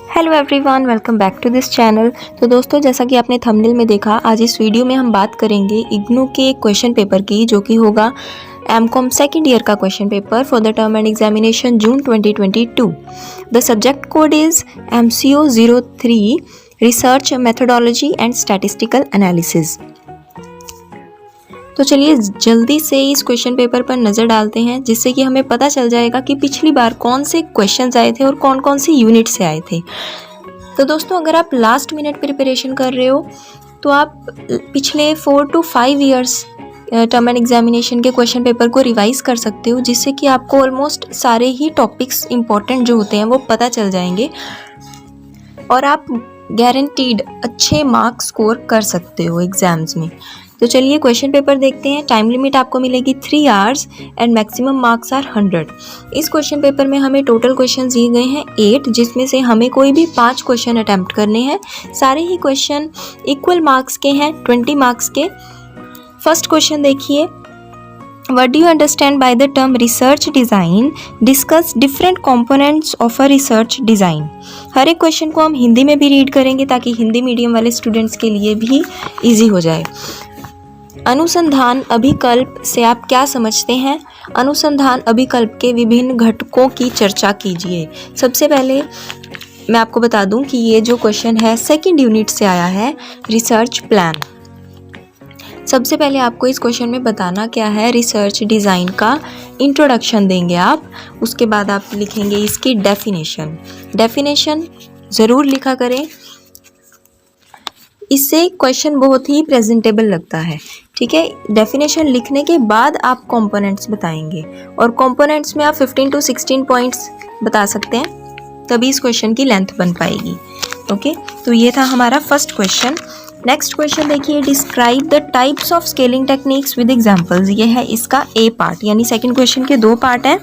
Hello everyone, welcome back to this channel. तो दोस्तों, जैसा कि आपने थंबनेल में देखा, आज इस वीडियो में हम बात करेंगे इग्नू के क्वेश्चन पेपर की, जो कि होगा एमकॉम सेकेंड ईयर का question paper for the term and examination June 2022। The subject code is MCO 03 research methodology and statistical analysis. तो चलिए जल्दी से इस क्वेश्चन पेपर पर नज़र डालते हैं, जिससे कि हमें पता चल जाएगा कि पिछली बार कौन से क्वेश्चंस आए थे और कौन कौन सी यूनिट से आए थे। तो दोस्तों, अगर आप लास्ट मिनट प्रिपरेशन कर रहे हो तो आप पिछले 4 to 5 years term and examination के क्वेश्चन पेपर को रिवाइज कर सकते हो, जिससे कि आपको ऑलमोस्ट सारे ही टॉपिक्स इंपॉर्टेंट जो होते हैं वो पता चल जाएंगे और आप गारंटीड अच्छे मार्क्स स्कोर कर सकते हो एग्जाम्स में। तो चलिए क्वेश्चन पेपर देखते हैं। टाइम लिमिट आपको मिलेगी 3 hours and maximum marks are 100। इस क्वेश्चन पेपर में हमें टोटल क्वेश्चन दिए गए हैं 8, जिसमें से हमें कोई भी 5 क्वेश्चन अटैम्प्ट करने हैं। सारे ही क्वेश्चन इक्वल मार्क्स के हैं, 20 मार्क्स के। फर्स्ट क्वेश्चन देखिए, What do you understand by the term research design? Discuss different components of a research design. हर एक क्वेश्चन को हम हिंदी में भी रीड करेंगे ताकि हिंदी मीडियम वाले स्टूडेंट्स के लिए भी इजी हो जाए। अनुसंधान अभिकल्प से आप क्या समझते हैं? अनुसंधान अभिकल्प के विभिन्न घटकों की चर्चा कीजिए। सबसे पहले मैं आपको बता दूं कि ये जो क्वेश्चन है सेकंड यूनिट से आया है, रिसर्च प्लान। सबसे पहले आपको इस क्वेश्चन में बताना क्या है, रिसर्च डिज़ाइन का इंट्रोडक्शन देंगे आप। उसके बाद आप लिखेंगे इसकी डेफिनेशन। डेफिनेशन ज़रूर लिखा करें, इससे क्वेश्चन बहुत ही प्रेजेंटेबल लगता है। ठीक है, डेफिनेशन लिखने के बाद आप कंपोनेंट्स बताएंगे और कंपोनेंट्स में आप 15 to 16 पॉइंट्स बता सकते हैं, तभी इस क्वेश्चन की लेंथ बन पाएगी। ओके, तो ये था हमारा फर्स्ट क्वेश्चन। नेक्स्ट क्वेश्चन देखिए, describe the types of scaling techniques with examples. ये है इसका ए पार्ट, यानी सेकंड क्वेश्चन के 2 पार्ट हैं।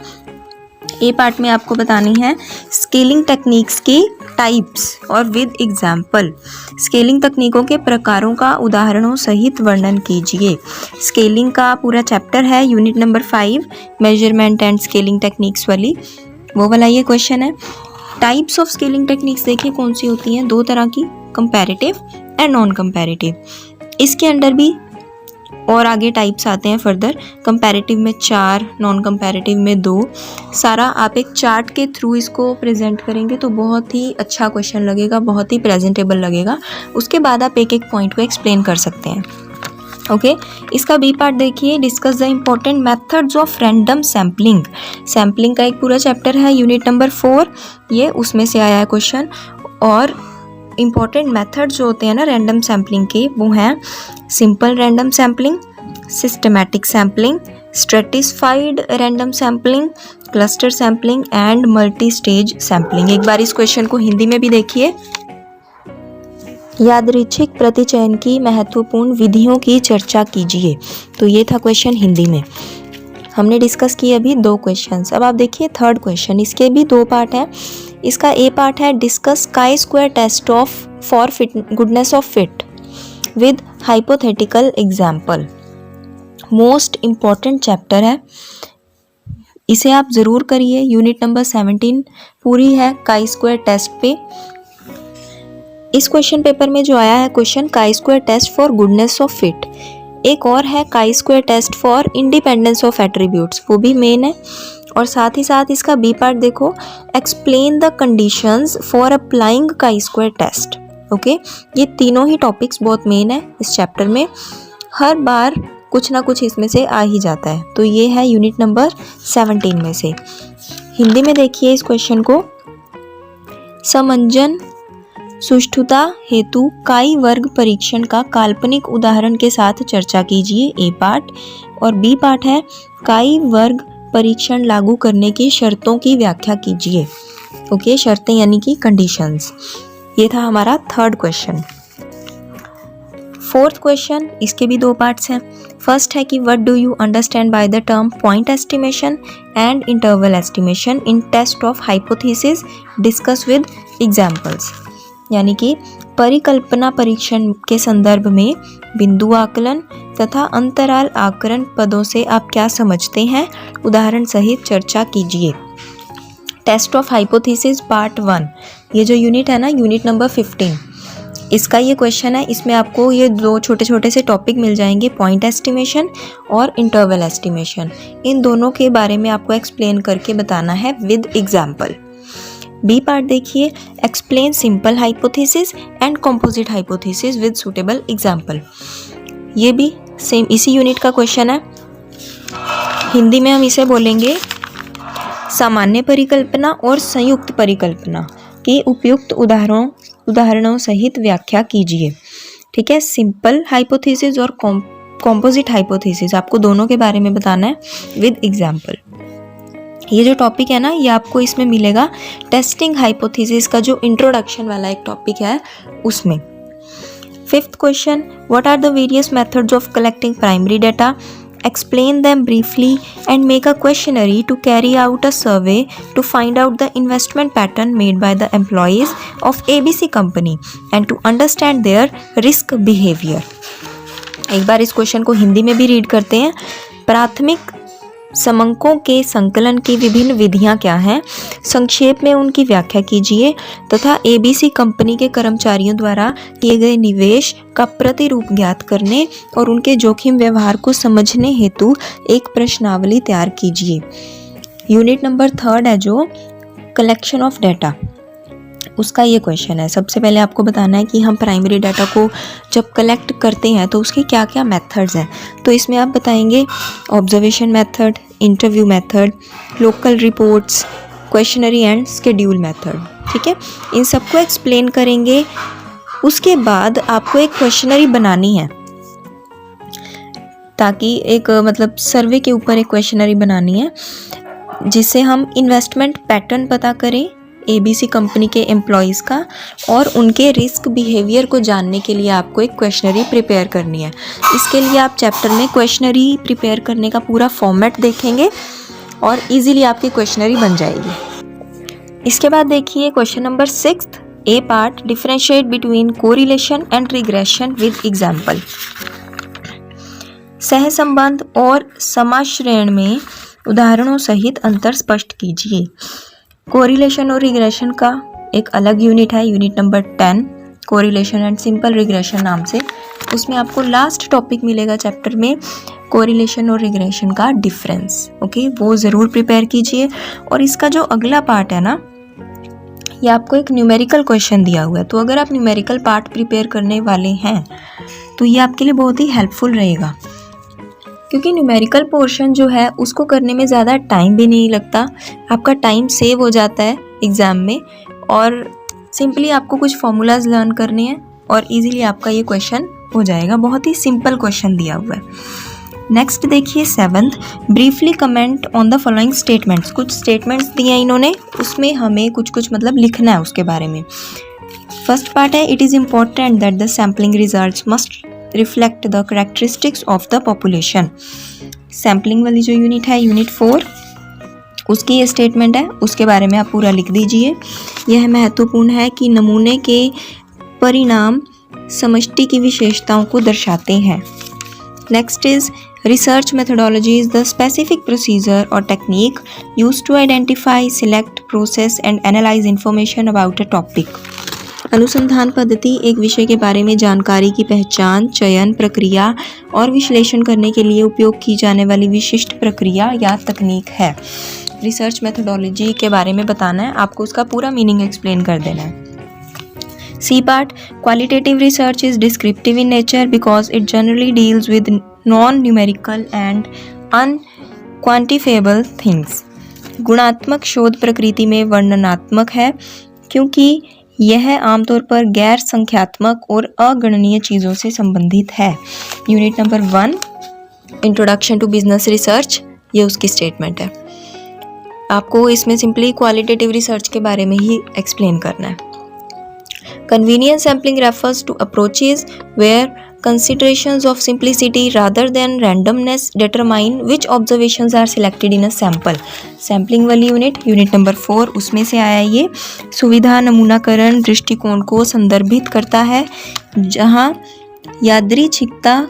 ए पार्ट में आपको बतानी है स्केलिंग टेक्निक्स की टाइप्स और विद एग्जांपल। स्केलिंग तकनीकों के प्रकारों का उदाहरणों सहित वर्णन कीजिए। स्केलिंग का पूरा चैप्टर है, unit number 5 measurement and scaling techniques वाली, वो वाला ये क्वेश्चन है। टाइप्स ऑफ स्केलिंग टेक्निक्स देखिए कौन सी होती हैं, 2 तरह की, कंपैरेटिव एंड नॉन कंपैरेटिव। इसके अंडर भी और आगे टाइप्स आते हैं फर्दर। कंपैरेटिव में 4, नॉन कंपैरेटिव में 2। सारा आप एक चार्ट के थ्रू इसको प्रेजेंट करेंगे तो बहुत ही अच्छा क्वेश्चन लगेगा, बहुत ही प्रेजेंटेबल लगेगा। उसके बाद आप एक एक पॉइंट को एक्सप्लेन कर सकते हैं। ओके, इसका बी पार्ट देखिए, discuss the important methods of random sampling. Sampling का एक पूरा चैप्टर है, यूनिट नंबर 4, ये उसमें से आया है क्वेश्चन। और इम्पॉर्टेंट मेथड जो होते हैं ना रैंडम सैम्पलिंग के, वो हैं simple random sampling, systematic sampling, stratified random sampling, cluster sampling and multi stage sampling. एक बार इस क्वेश्चन को हिंदी में भी देखिए। यादृच्छिक प्रतिचयन की महत्वपूर्ण विधियों की चर्चा कीजिए। तो ये था क्वेश्चन हिंदी में। हमने डिस्कस किए अभी 2 क्वेश्चंस। अब आप देखिए थर्ड क्वेश्चन, इसके भी 2 पार्ट हैं। इसका ए पार्ट है, discuss chi square test for goodness of fit with hypothetical example. Most important chapter है, इसे आप ज़रूर करिए। यूनिट नंबर 17 पूरी है काई स्क्वायर टेस्ट पे। इस क्वेश्चन पेपर में जो आया है question, chi square test for goodness of fit. एक और है chi square test for independence of attributes, वो भी मेन है। और साथ ही साथ इसका बी पार्ट देखो, explain the conditions for applying chi square test. Okay, ये तीनों ही टॉपिक्स बहुत मेन है इस चैप्टर में, हर बार कुछ ना कुछ इसमें से आ ही जाता है। तो ये है यूनिट नंबर 17 में से। हिंदी में देखिए इस क्वेश्चन को, समंजन सुष्ठुता हेतु काई वर्ग परीक्षण का काल्पनिक उदाहरण के साथ चर्चा कीजिए, ए पार्ट। और बी पार्ट है, काई वर्ग परीक्षण लागू करने की शर्तों की व्याख्या कीजिए। ओके, शर्तें यानी कि कंडीशंस। ये था हमारा थर्ड क्वेश्चन। फोर्थ क्वेश्चन, इसके भी 2 पार्ट्स हैं। फर्स्ट है कि what do you understand by the term point estimation and interval estimation in test of hypothesis, discuss with examples. यानी कि परिकल्पना परीक्षण के संदर्भ में बिंदु आकलन तथा अंतराल आकलन पदों से आप क्या समझते हैं, उदाहरण सहित चर्चा कीजिए। टेस्ट ऑफ हाइपोथेसिस पार्ट 1, ये जो यूनिट है ना, यूनिट नंबर 15, इसका ये क्वेश्चन है। इसमें आपको ये दो छोटे छोटे से टॉपिक मिल जाएंगे, पॉइंट एस्टिमेशन और इंटरवल एस्टिमेशन। इन दोनों के बारे में आपको एक्सप्लेन करके बताना है विद एग्जाम्पल। बी पार्ट देखिए, explain simple hypothesis and composite hypothesis with suitable example. ये भी सेम इसी यूनिट का क्वेश्चन है। हिंदी में हम इसे बोलेंगे सामान्य परिकल्पना और संयुक्त परिकल्पना की उपयुक्त उदाहरणों सहित व्याख्या कीजिए। ठीक है, सिंपल हाइपोथेसिस और कंपोजिट हाइपोथेसिस आपको दोनों के बारे में बताना है विद एग्जाम्पल। ये जो टॉपिक है ना, ये आपको इसमें मिलेगा टेस्टिंग हाइपोथेसिस का जो इंट्रोडक्शन वाला एक टॉपिक है उसमें। Fifth question, what are the various methods of collecting primary data, explain them briefly and make a questionnaire to carry out a survey to find out the investment pattern made by the employees of ABC company and to understand their risk behavior। एक बार इस question को हिंदी में भी read करते हैं। प्राथमिक समंकों के संकलन की विभिन्न विधियां क्या हैं, संक्षेप में उनकी व्याख्या कीजिए तथा ABC कंपनी के कर्मचारियों द्वारा किए गए निवेश का प्रतिरूप ज्ञात करने और उनके जोखिम व्यवहार को समझने हेतु एक प्रश्नावली तैयार कीजिए। यूनिट नंबर 3 है जो कलेक्शन ऑफ डेटा, उसका ये क्वेश्चन है। सबसे पहले आपको बताना है कि हम प्राइमरी डाटा को जब कलेक्ट करते हैं तो उसके क्या क्या मेथड्स हैं। तो इसमें आप बताएंगे observation method, interview method, local reports, questionnaire and schedule method. ठीक है, इन सबको एक्सप्लेन करेंगे। उसके बाद आपको एक क्वेश्चनरी बनानी है, ताकि एक मतलब सर्वे के ऊपर एक क्वेश्चनरी बनानी है जिससे हम इन्वेस्टमेंट पैटर्न पता करें ABC कंपनी के एम्प्लॉयज़ का, और उनके रिस्क बिहेवियर को जानने के लिए आपको एक क्वेश्चनरी प्रिपेयर करनी है। इसके लिए आप चैप्टर में क्वेश्चनरी प्रिपेयर करने का पूरा फॉर्मेट देखेंगे और इजीली आपकी क्वेश्चनरी बन जाएगी। इसके बाद देखिए question number 6, A part, differentiate between correlation and regression with example. सहसंबंध और समाश्रयण में उदाहरणों सहित अंतर स्पष्ट कीजिए। कोरिलेशन और रिग्रेशन का एक अलग यूनिट है, unit number 10, correlation and simple regression नाम से। उसमें आपको लास्ट टॉपिक मिलेगा चैप्टर में, कोरिलेशन और रिग्रेशन का डिफरेंस। ओके, वो ज़रूर प्रिपेयर कीजिए। और इसका जो अगला पार्ट है ना, ये आपको एक न्यूमेरिकल क्वेश्चन दिया हुआ है। तो अगर आप न्यूमेरिकल पार्ट प्रिपेयर करने वाले हैं तो ये आपके लिए बहुत ही हेल्पफुल रहेगा, क्योंकि न्यूमेरिकल पोर्शन जो है उसको करने में ज़्यादा टाइम भी नहीं लगता, आपका टाइम सेव हो जाता है एग्ज़ाम में, और सिंपली आपको कुछ फॉर्मूलाज लर्न करने हैं और इजीली आपका ये क्वेश्चन हो जाएगा। बहुत ही सिंपल क्वेश्चन दिया हुआ है। नेक्स्ट देखिए 7th, briefly comment on the following statements. कुछ स्टेटमेंट्स दिए हैं इन्होंने, उसमें हमें कुछ मतलब लिखना है उसके बारे में। फर्स्ट पार्ट है, it is important that the sampling results must reflect the characteristics of the population. Sampling वाली जो यूनिट है, यूनिट 4, उसकी ये स्टेटमेंट है, उसके बारे में आप पूरा लिख दीजिए। यह महत्वपूर्ण है कि नमूने के परिणाम समष्टि की विशेषताओं को दर्शाते हैं। Next is research methodology is the specific procedure और technique use to identify, select, process and analyse information about a topic. अनुसंधान पद्धति एक विषय के बारे में जानकारी की पहचान, चयन, प्रक्रिया और विश्लेषण करने के लिए उपयोग की जाने वाली विशिष्ट प्रक्रिया या तकनीक है। रिसर्च मेथोडोलॉजी के बारे में बताना है, आपको उसका पूरा मीनिंग एक्सप्लेन कर देना है। C part, qualitative research is descriptive in nature because it generally deals with non numerical and unquantifiable things. गुणात्मक शोध प्रकृति में वर्णनात्मक है क्योंकि यह आमतौर पर गैर संख्यात्मक और अगणनीय चीज़ों से संबंधित है। Unit number 1, introduction to business research, ये उसकी स्टेटमेंट है। आपको इसमें सिंपली क्वालिटेटिव रिसर्च के बारे में ही एक्सप्लेन करना है। Convenience sampling refers to approaches where considerations of simplicity rather than randomness determine which observations are selected in a sample। Sampling वाली यूनिट नंबर 4, उसमें से आया ये। सुविधा नमूनाकरण दृष्टिकोण को संदर्भित करता है, जहाँ यादृच्छिकता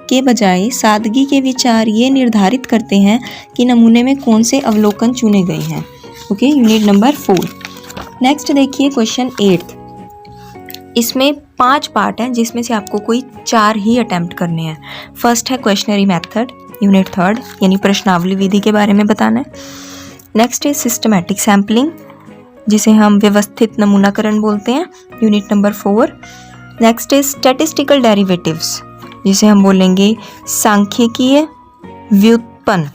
के बजाय सादगी के विचार ये निर्धारित करते हैं कि नमूने में कौन से अवलोकन चुने गए हैं। Okay, unit number 4। नेक्स्ट देखिए क्वेश्चन 8th। इसमें 5 पार्ट हैं जिसमें से आपको कोई 4 ही अटेम्प्ट करने हैं। फर्स्ट है क्वेश्चनरी मेथड, यूनिट 3rd, यानी प्रश्नावली विधि के बारे में बताना है। नेक्स्ट है सिस्टमैटिक सैम्पलिंग, जिसे हम व्यवस्थित नमूनाकरण बोलते हैं, unit number 4। Next is statistical derivatives, जिसे हम बोलेंगे सांख्यिकीय व्युत्पन्न,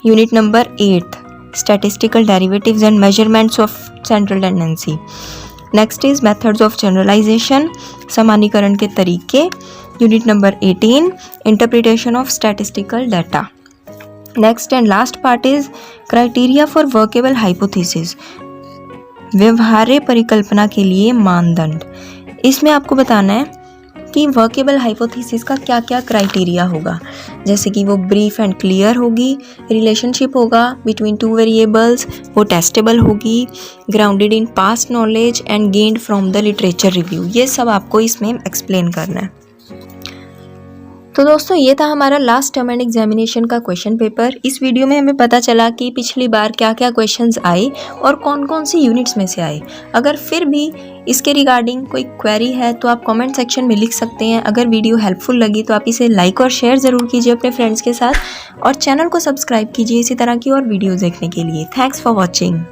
unit number 8, statistical derivatives and measurements of central tendency. Next is methods of generalization, सामान्यीकरण के तरीके, unit number 18, interpretation of statistical data. Next and last part is criteria for workable hypothesis, व्यवहार्य परिकल्पना के लिए मानदंड। इसमें आपको बताना है कि वर्केबल हाइपोथेसिस का क्या क्या क्राइटेरिया होगा, जैसे कि वो ब्रीफ एंड क्लियर होगी, रिलेशनशिप होगा बिटवीन 2 वेरिएबल्स, वो टेस्टेबल होगी, grounded in past knowledge and gained from the literature review. ये सब आपको इसमें एक्सप्लेन करना है। तो दोस्तों ये था हमारा लास्ट टर्म एंड एग्जामिनेशन का क्वेश्चन पेपर। इस वीडियो में हमें पता चला कि पिछली बार क्या क्या क्वेश्चंस आए और कौन कौन सी यूनिट्स में से आए। अगर फिर भी इसके रिगार्डिंग कोई क्वेरी है तो आप कमेंट सेक्शन में लिख सकते हैं। अगर वीडियो हेल्पफुल लगी तो आप इसे लाइक और शेयर ज़रूर कीजिए अपने फ्रेंड्स के साथ, और चैनल को सब्सक्राइब कीजिए इसी तरह की और वीडियोज़ देखने के लिए। Thanks for watching.